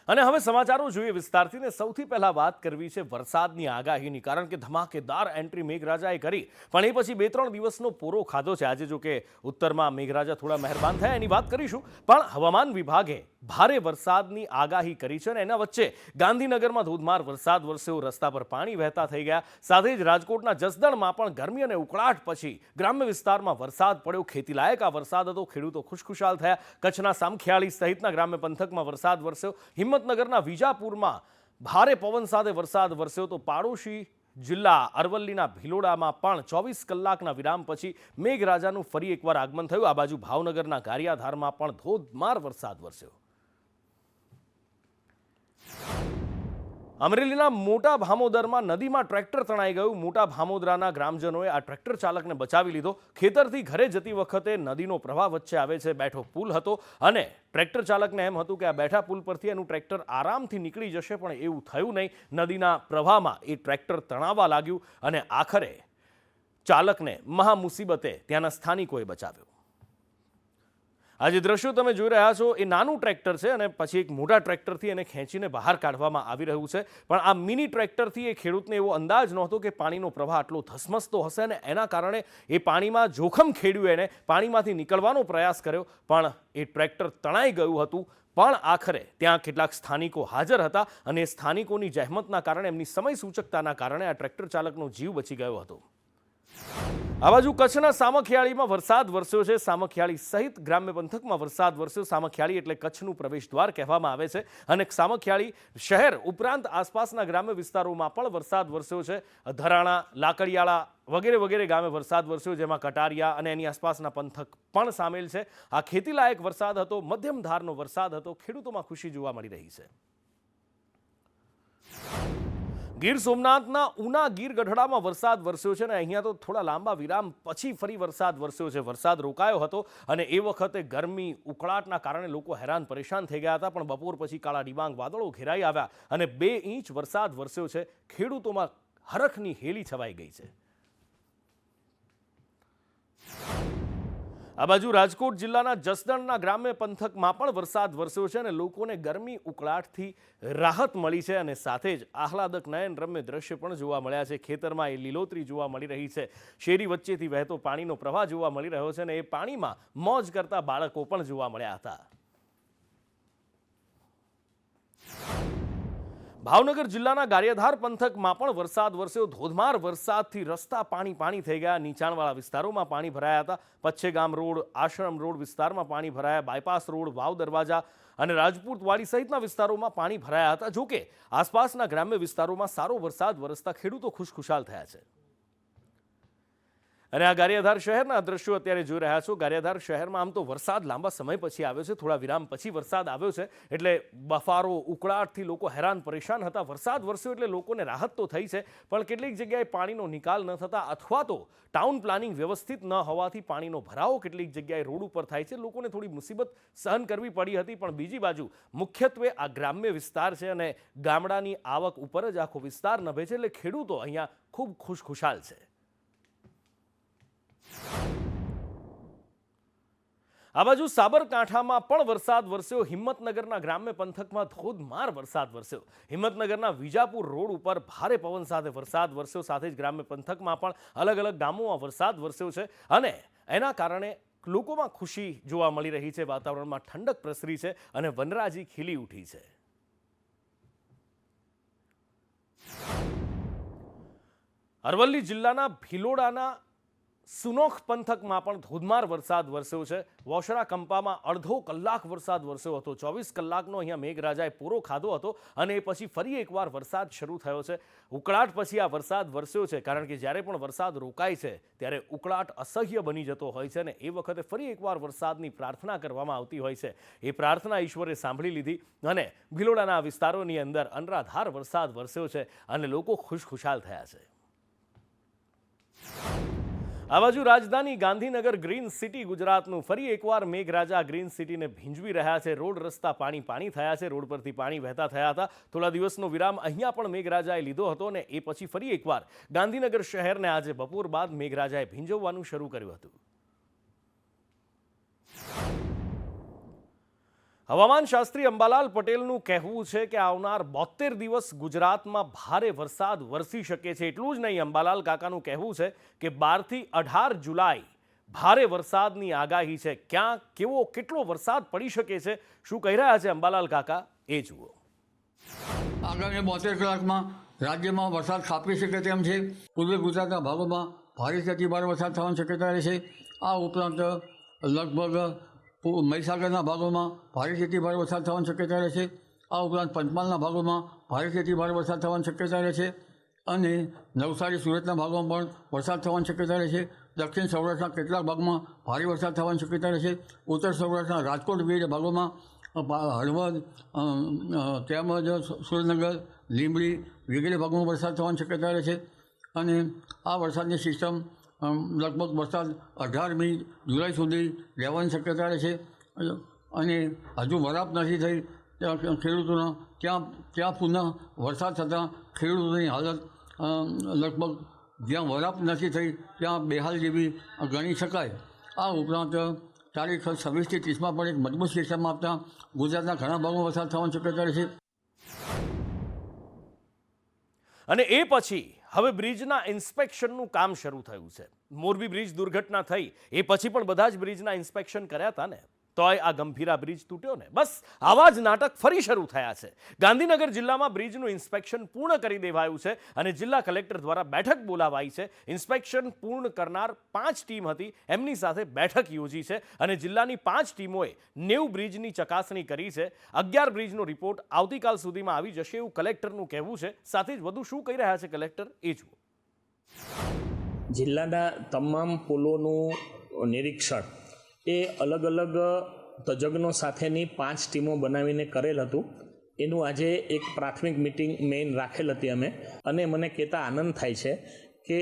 અને હવે સમાચારો જોઈએ વિસ્તારથી ને સૌથી પહેલા વાત કરવી છે વરસાદની આગાહીની, કારણ કે ધમાકેદાર એન્ટ્રી મેઘરાજાએ કરી પણ એ પછી 2-3 દિવસનો પૂરો ખાધો છે. આજે જો કે ઉત્તરમાં મેઘરાજા થોડા મહેરબાન થયા એની વાત કરીશું, પણ હવામાન વિભાગે ભારે વરસાદની આગાહી કરી છે અને એના વચ્ચે ગાંધીનગરમાં ધોધમાર વરસાદ વરસ્યો, રસ્તા પર પાણી વહેતા થઈ ગયા. સાથે જ રાજકોટના જસદણમાં પણ ગરમી અને ઉકળાટ પછી ગ્રામ્ય વિસ્તારમાં વરસાદ પડ્યો. ખેતીલાયક આ વરસાદ હતો, ખેડૂતો ખુશખુશાલ થયા. કચ્છના સામખિયાળી સહિતના ગ્રામ્ય પંથકમાં વરસાદ વરસ્યો. હિંમતનગરના વિજાપુરમાં ભારે પવન સાથે વરસાદ વરસ્યો તો પાડોશી જિલ્લા અરવલ્લીના ભિલોડામાં પણ 24 કલાકના વિરામ પછી મેઘરાજાનું ફરી એકવાર આગમન થયું. આ બાજુ ભાવનગરના ગારિયાધારમાં પણ ધોધમાર વરસાદ વરસ્યો. અમરેલીના મોટા ભામોદરમાં નદીમાં ટ્રેક્ટર તણાઈ ગયું. મોટા ભામોદરાના ગ્રામજનોએ આ ટ્રેક્ટર ચાલકને બચાવી લીધો. ખેતરથી ઘરે જતી વખતે નદીનો પ્રવાહ વચ્ચે આવે છે. બેઠો પુલ હતો અને ટ્રેક્ટર ચાલકને એમ હતું કે આ બેઠા પુલ પરથી એનું ટ્રેક્ટર આરામથી નીકળી જશે, પણ એવું થયું નહીં. નદીના પ્રવાહમાં એ ટ્રેક્ટર તણાવવા લાગ્યું અને આખરે ચાલકને મહા મુસીબતે ત્યાંના સ્થાનિકોએ બચાવ્યો. આ જે દ્રશ્યો તમે જોઈ રહ્યા છો એ નાનું ટ્રેક્ટર છે અને પછી એક મોટા ટ્રેક્ટરથી એને ખેંચીને બહાર કાઢવામાં આવી રહ્યું છે. પણ આ મિની ટ્રેક્ટરથી એ ખેડૂતને એવો અંદાજ નહોતો કે પાણીનો પ્રવાહ આટલો ધસમસતો હશે અને એના કારણે એ પાણીમાં જોખમ ખેડ્યું. એને પાણીમાંથી નીકળવાનો પ્રયાસ કર્યો પણ એ ટ્રેક્ટર તણાઈ ગયું હતું. પણ આખરે ત્યાં કેટલાક સ્થાનિકો હાજર હતા અને એ સ્થાનિકોની જહેમતના કારણે, એમની સમય સૂચકતાના કારણે આ ટ્રેક્ટર ચાલકનો જીવ બચી ગયો હતો. આ બાજુ કચ્છના સામખિયાળીમાં વરસાદ વરસ્યો છે. સામખિયાળી સહિત ગ્રામ્ય પંથકમાં વરસાદ વરસ્યો. સામખિયાળી એટલે કચ્છનું પ્રવેશદ્વાર કહેવામાં આવે છે અને સામખિયાળી શહેર ઉપરાંત આસપાસના ગ્રામ્ય વિસ્તારોમાં પણ વરસાદ વરસ્યો છે. ધરાણા, લાકડિયાળા વગેરે વગેરે ગામે વરસાદ વરસ્યો, જેમાં કટારિયા અને એની આસપાસના પંથક પણ સામેલ છે. આ ખેતીલાયક વરસાદ હતો, મધ્યમ ધારનો વરસાદ હતો. ખેડૂતોમાં ખુશી જોવા મળી રહી છે. ગીર સોમનાથના ઉના ગીર ગઢડામાં વરસાદ વરસ્યો છે અને અહીંયા તો થોડા લાંબા વિરામ પછી ફરી વરસાદ વરસ્યો છે. વરસાદ રોકાયો હતો અને એ વખતે ગરમી ઉકળાટના કારણે લોકો હેરાન પરેશાન થઈ ગયા હતા, પણ બપોર પછી કાળા ડિબાંગ વાદળો ઘેરાઈ આવ્યા અને 2 ઇંચ વરસાદ વરસ્યો છે. ખેડૂતોમાં હરખની હેલી છવાઈ ગઈ છે. આ બાજુ રાજકોટ જિલ્લાના જસદણના ગ્રામ્ય પંથકમાં પણ વરસાદ વરસ્યો છે અને લોકોને ગરમી ઉકળાટથી રાહત મળી છે અને સાથે જ આહલાદક નયનરમ્ય દ્રશ્ય પણ જોવા મળ્યા છે. ખેતરમાં એ લીલોતરી જોવા મળી રહી છે. શેરી વચ્ચેથી વહેતો પાણીનો પ્રવાહ જોવા મળી રહ્યો છે અને એ પાણીમાં મોજ કરતા બાળકો પણ જોવા મળ્યા હતા. ભાવનગર જિલ્લાના ગારિયાધાર પંથકમાં પણ વરસાદ વરસ્યો. ધોધમાર વરસાદથી રસ્તા પાણી થઈ ગયા. નીચાણવાળા વિસ્તારોમાં પાણી ભરાયા હતા. પચ્છેગામ રોડ, આશ્રમ રોડ વિસ્તારમાં પાણી ભરાયા. બાયપાસ રોડ, વાવ દરવાજા અને રાજપૂતવાડી સહિતના વિસ્તારોમાં પાણી ભરાયા હતા. જોકે આસપાસના ગ્રામ્ય વિસ્તારોમાં સારો વરસાદ વરસતા ખેડૂતો ખુશખુશાલ થયા છે. અને આ ગારિયાધાર શહેરના દ્રશ્યો અત્યારે જોઈ રહ્યા છો. ગારિયાધાર શહેરમાં આમ તો વરસાદ લાંબા સમય પછી આવ્યો છે, થોડા વિરામ પછી વરસાદ આવ્યો છે, એટલે બફારો ઉકળાટથી લોકો હેરાન પરેશાન હતા. વરસાદ વરસ્યો એટલે લોકોને રાહત તો થઈ છે, પણ કેટલીક જગ્યાએ પાણીનો નિકાલ ન થતા અથવા તો ટાઉન પ્લાનિંગ વ્યવસ્થિત ન હોવાથી પાણીનો ભરાવો કેટલીક જગ્યાએ રોડ ઉપર થાય છે. લોકોને થોડી મુસીબત સહન કરવી પડી હતી. પણ બીજી બાજુ મુખ્યત્વે આ ગ્રામ્ય વિસ્તાર છે અને ગામડાની આવક ઉપર જ આખો વિસ્તાર નભે છે, એટલે ખેડૂતો અહીંયા ખૂબ ખુશખુશાલ છે. આ બાજુ સાબરકાંઠામાં પણ વરસાદ વરસ્યો. હિંમતનગરના ગ્રામ્ય પંથકમાં ધોધમાર વરસાદ વરસ્યો. હિંમતનગરના વિજાપુર રોડ ઉપર ભારે પવન સાથે વરસાદ વરસ્યો. સાથે જ ગ્રામ્ય પંથકમાં પણ અલગ અલગ ગામોમાં વરસાદ વરસ્યો છે અને એના કારણે લોકોમાં ખુશી જોવા મળી રહી છે. વાતાવરણમાં ઠંડક પ્રસરી છે અને વનરાજી ખીલી ઉઠી છે. અરવલ્લી જિલ્લાના ભિલોડાના સુનોખ પંથકમાં પણ ધોધમાર વરસાદ વરસ્યો છે. વોશરા કંપામાં અડધો કલાક વરસાદ વરસ્યો હતો. 24 કલાકનો અહીંયા મેઘરાજાએ પૂરો ખાધો હતો અને એ પછી ફરી એકવાર વરસાદ શરૂ થયો છે. ઉકળાટ પછી આ વરસાદ વરસ્યો છે, કારણ કે જ્યારે પણ વરસાદ રોકાય છે ત્યારે ઉકળાટ અસહ્ય બની જતો હોય છે અને એ વખતે ફરી એકવાર વરસાદની પ્રાર્થના કરવામાં આવતી હોય છે. એ પ્રાર્થના ઈશ્વરે સાંભળી લીધી અને ભિલોડાના વિસ્તારોની અંદર અનરાધાર વરસાદ વરસ્યો છે અને લોકો ખુશખુશાલ થયા છે. આ બાજુ રાજધાની ગાંધીનગર ગ્રીન સિટી ગુજરાતનું ફરી એકવાર મેઘરાજા ગ્રીન સિટીને ભીંજવી રહ્યા છે. રોડ રસ્તા પાણી થયા છે. રોડ પરથી પાણી વહેતા થયા હતા. થોડા દિવસનો વિરામ અહીંયા પણ મેઘરાજાએ લીધો હતો અને એ પછી ફરી એકવાર ગાંધીનગર શહેરને આજે બપોર બાદ મેઘરાજાએ ભીંજવવાનું શરૂ કર્યું હતું. હવામાન શાસ્ત્રી અંબાલાલ પટેલનું કહેવું છે કે આવનાર 72 દિવસ ગુજરાતમાં ભારે વરસાદ વરસી શકે છે। એટલું જ નહીં, અંબાલાલ કાકાનું કહેવું છે કે 12 થી 18 જુલાઈ ભારે વરસાદની આગાહી છે। ક્યાં કેવો કેટલો વરસાદ પડી શકે છે, શું કહી રહ્યા છે અંબાલાલ કાકા, એ જુઓ। આગામી 72 કલાકમાં રાજ્યમાં વરસાદ ખાબકી શકે તેમ છે। પૂર્વી ગુજરાતના ભાગોમાં ભારેથી અતિ ભારે વરસાદ થવાની શક્યતા રહેશે। આ ઉપરાંત લગભગ મહીસાગરના ભાગોમાં ભારેથી અતિ ભારે વરસાદ થવાની શક્યતા રહેશે। આ ઉપરાંત પંચમહાલના ભાગોમાં ભારેથી અતિ ભારે વરસાદ થવાની શક્યતા રહેશે અને નવસારી સુરતના ભાગોમાં પણ વરસાદ થવાની શક્યતા રહેશે। દક્ષિણ સૌરાષ્ટ્રના કેટલાક ભાગમાં ભારે વરસાદ થવાની શક્યતા રહેશે। ઉત્તર સૌરાષ્ટ્રના રાજકોટ વગેરે ભાગોમાં હળવદ તેમજ સુરેન્દ્રનગર, લીંબડી વગેરે ભાગોમાં વરસાદ થવાની શક્યતા રહેશે અને આ વરસાદની સિસ્ટમ લગભગ વરસાદ 18મી જુલાઈ સુધી રહેવાની શક્યતા રહેશે અને હજુ વરાપ નથી થઈ ખેડૂતોના ત્યાં પુનઃ વરસાદ થતાં ખેડૂતોની હાલત લગભગ જ્યાં વરાપ નથી થઈ ત્યાં બેહાલ જેવી ગણી શકાય। આ ઉપરાંત તારીખ 26 થી 30માં પણ એક મજબૂત સિસ્ટમ આપતા ગુજરાતના ઘણા ભાગોમાં વરસાદ થવાની શક્યતા રહેશે। અને એ પછી હવે બ્રિજના ઇન્સ્પેક્શનનું કામ શરૂ થયું છે। મોરબી બ્રિજ દુર્ઘટના થઈ એ પછી પણ બધા જ બ્રિજના ઇન્સ્પેક્શન કર્યા હતા ને, તોય આ ગંભીરા બ્રિજ તૂટ્યો ને। બસ આવા જ નાટક ફરી શરૂ થયા છે। ગાંધીનગર જિલ્લામાં બ્રિજનું ઇન્સ્પેક્શન પૂર્ણ કરી દેવાયું છે અને જિલ્લા કલેક્ટર દ્વારા બેઠક બોલાવાઈ છે। ઇન્સ્પેક્શન પૂર્ણ કરનાર 5 ટીમ હતી, એમની સાથે બેઠક યોજી છે અને જિલ્લાની 5 ટીમોએ 90 બ્રિજની ચકાસણી કરી છે। 11 બ્રિજનો રિપોર્ટ આવતીકાલ સુધીમાં આવી જશે એવું કલેક્ટરનું કહેવું છે। સાથે જ વધુ શું કહી રહ્યા છે કલેક્ટર, એ જુઓ। જિલ્લાના તમામ પુલોનું નિરીક્ષણ એ અલગ અલગ તજજ્ઞો સાથેની 5 ટીમો બનાવીને કરેલ હતું। એનું આજે એક પ્રાથમિક મિટિંગ મેઇન રાખેલ હતી અમે, અને મને કહેતા આનંદ થાય છે કે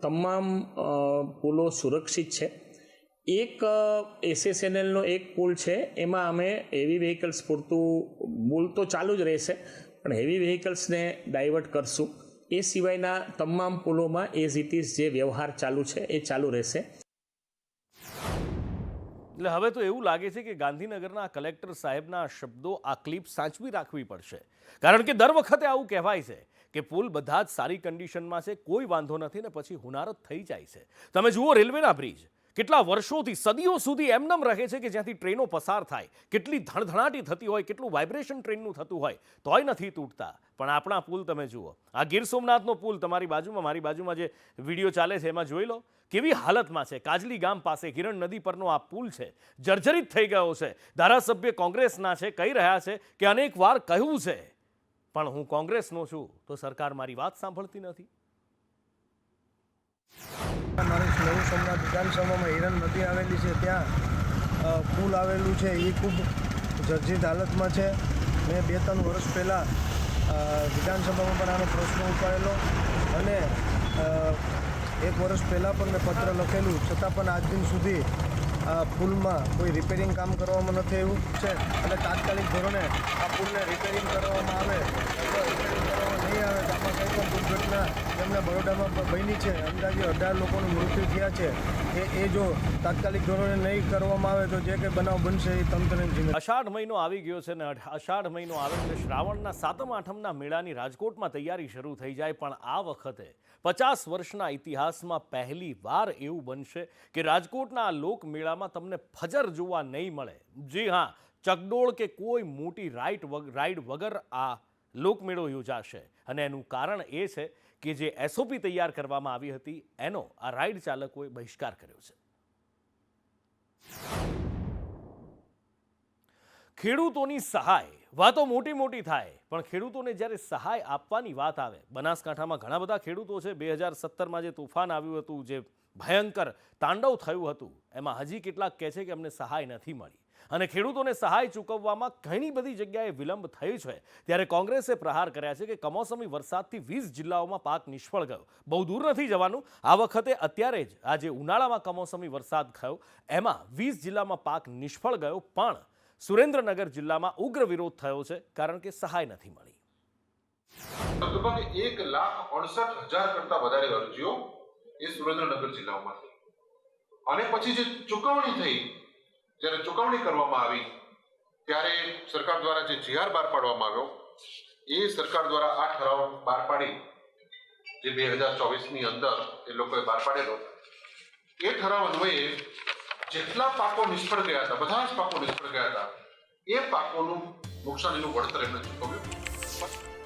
તમામ પુલો સુરક્ષિત છે। એક એસએસએનએલનો એક પુલ છે, એમાં અમે હેવી વ્હીકલ્સ પૂરતું પુલ તો ચાલુ જ રહેશે પણ હેવી વ્હીકલ્સને ડાયવર્ટ કરશું। એ સિવાયના તમામ પુલોમાં એઝ ઇટ ઇઝ જે વ્યવહાર ચાલુ છે એ ચાલુ રહેશે। એટલે હવે તો એવું લાગે છે કે ગાંધીનગરના કલેક્ટર સાહેબના શબ્દો આ ક્લિપ સાચવી રાખવી પડશે, કારણ કે દર વખતે આવું કહેવાય છે કે પુલ બધા જ સારી કન્ડિશનમાં છે, કોઈ વાંધો નથી ને પછી હુનારત થઈ જાય છે। તમે જુઓ રેલવેના બ્રિજ કેટલા વર્ષોથી સદીઓ સુધી એમનેમ રહે છે કે જ્યાંથી ટ્રેનો પસાર થાય, કેટલી ધણધણાટી થતી હોય, કેટલું વાઇબ્રેશન ટ્રેનનું થતું હોય, તોય નથી તૂટતા। પણ આપણા પુલ તમે જુઓ, આ ગીર સોમનાથનો પુલ તમારી બાજુમાં, મારી બાજુમાં જે વિડીયો ચાલે છે એમાં જોઈ લો કેવી હાલતમાં છે। કાજલી ગામ પાસે હિરણ નદી પરનો આ પુલ છે, જર્જરિત થઈ ગયો છે। ધારાસભ્ય કોંગ્રેસના છે, કહી રહ્યા છે કે અનેક વાર કહ્યું છે પણ હું કોંગ્રેસનો છું તો સરકાર મારી વાત સાંભળતી નથી। મારી નવું સોમનાથ વિધાનસભામાં હિરણ નદી આવેલી છે, ત્યાં પુલ આવેલું છે, એ ખૂબ જર્જરિત હાલતમાં છે। મેં 2-3 વર્ષ પહેલાં વિધાનસભામાં પણ આનો પ્રશ્ન ઉપાડેલો અને 1 વર્ષ પહેલાં પણ મેં પત્ર લખેલું, છતાં પણ આજ દિન સુધી આ પુલમાં કોઈ રિપેરિંગ કામ કરવામાં નથી આવ્યું છે અને તાત્કાલિક ધોરણે આ પુલને રિપેરિંગ કરવામાં આવે, અથવા રિપેરિંગ કરવામાં નહીં આવે તો આમાં કંઈ પણ દુર્ઘટના જેમણે બરોડામાં બની છે, અંદાજે 18 લોકોનું મૃત્યુ થયા છે, એ જો તાત્કાલિક ધોરણે નહીં કરવામાં આવે તો જે કંઈ બનાવ બનશે એ તંત્રની જિમ્મેદારી। અષાઢ મહિનો આવી ગયો છે ને અષાઢ મહિનો આવે એટલે શ્રાવણના 7મ 8મના મેળાની રાજકોટમાં તૈયારી શરૂ થઈ જાય, પણ આ વખતે 50 વર્ષના ઇતિહાસમાં પહેલી વાર એવું બનશે કે રાજકોટના લોકમેળામાં તમને ફજર જોવા નહીં મળે। જી હા, ચકડોળ કે કોઈ મોટી રાઈડ વગર આ લોકમેળો યોજાશે અને એનું કારણ એ છે કે જે એસઓપી તૈયાર કરવામાં આવી હતી એનો આ રાઈડ ચાલકોએ બહિષ્કાર કર્યો છે। ખેડૂતોની સહાય, વાતો મોટી મોટી થાય પણ ખેડૂતોને જ્યારે સહાય આપવાની વાત આવે, બનાસકાંઠામાં ઘણા બધા ખેડૂતો છે, 2017માં જે તોફાન આવ્યું હતું, જે ભયંકર તાંડવ થયું હતું, એમાં હજી કેટલાક કહે છે કે અમને સહાય નથી મળી અને ખેડૂતોને સહાય ચૂકવવામાં ઘણી બધી જગ્યાએ વિલંબ થયો છે। ત્યારે કોંગ્રેસે પ્રહાર કર્યા છે કે કમોસમી વરસાદથી 20 જિલ્લાઓમાં પાક નિષ્ફળ ગયો। બહુ દૂર નથી જવાનું, આ વખતે અત્યારે જ આજે ઉનાળામાં કમોસમી વરસાદ થયો એમાં 20 જિલ્લામાં પાક નિષ્ફળ ગયો, પણ સુરેન્દ્રનગર જિલ્લામાં ઉગ્ર વિરોધ થયો છે કારણ કે સહાય નથી મળી। લગભગ 1,68,000 કરતા વધારે અરજીઓ એ સુરેન્દ્રનગર જિલ્લામાં થઈ અને પછી જે ચૂકવણી થઈ, જ્યારે ચૂકવણી કરવામાં આવી ત્યારે સરકાર દ્વારા જે જીઆર બહાર પાડવામાં આવ્યો એ સરકાર દ્વારા આ ઠરાવ બહાર પાડી જે 2024ની અંદર એ લોકોએ બહાર પાડેલો એ ઠરાવ અન્વયે જેટલા પાકો નિષ્ફળ ગયા હતા બધા જ પાકો નિષ્ફળ ગયા હતા એ પાકોનું નુકસાનીનું વળતર એમને ચૂકવ્યું.